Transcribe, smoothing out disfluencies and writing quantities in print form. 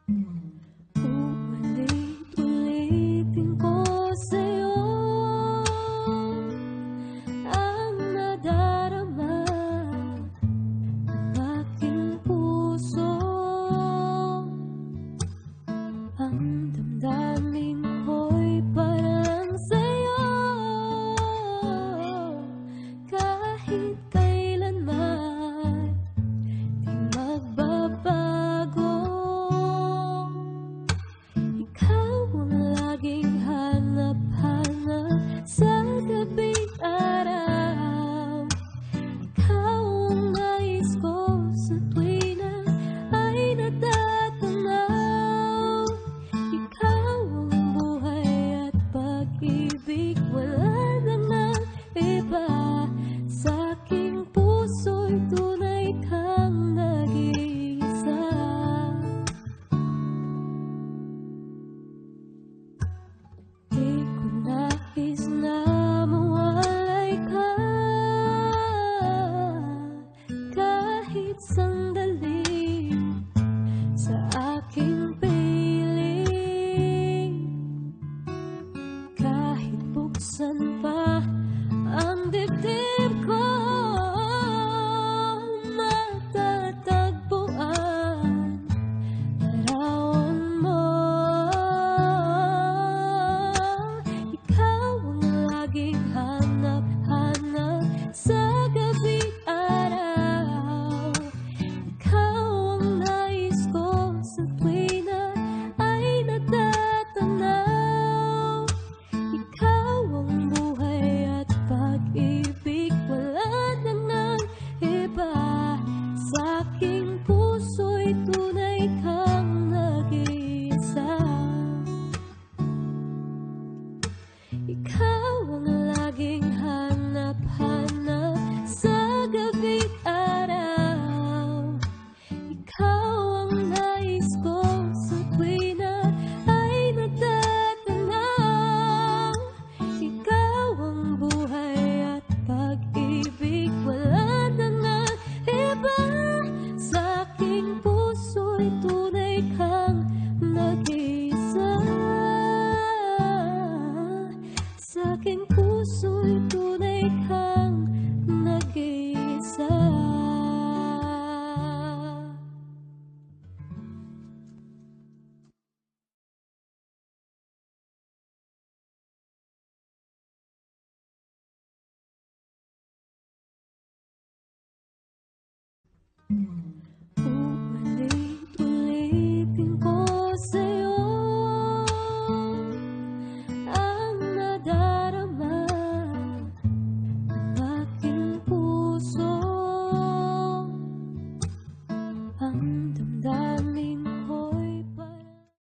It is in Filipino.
Uulit-ulitin ko sa'yo ang nadarama ng aking puso. Ang damdamin ko'y parang sa'yo, kahit kailanman di magbabago. Ikaw ang laging hanap-hanap sa gabi't araw. Ikaw ang nais ko sa tuwi na ay natatanaw. Ikaw ang buhay at pag-ibig, wala na ngang iba. Sa aking puso'y tunay kang nag-iisa. Di ko nais na mawalay ka kahit sandali sa aking piling. Kahit buksan pa ang dibdib ko, matatagpuan larawan mo. Ikaw ang laging hanap-hanap sa gabi't araw. Ikaw ang nais ko sa tuwi na ay natatanaw. Ikaw ang buhay at pag-ibig, wala na ngang iba. Sa aking puso'y tunay kang nag-iisa. Ikaw ang laging hanap-hanap sa gabi't araw. Ikaw ang nais ko sa tuwi na ay natatanaw. Ikaw ang buhay at pag-ibig, wala na ngang iba. Sa aking puso'y tunay kang nag-iisa. Sa aking puso'y tunay kang nag-iisa.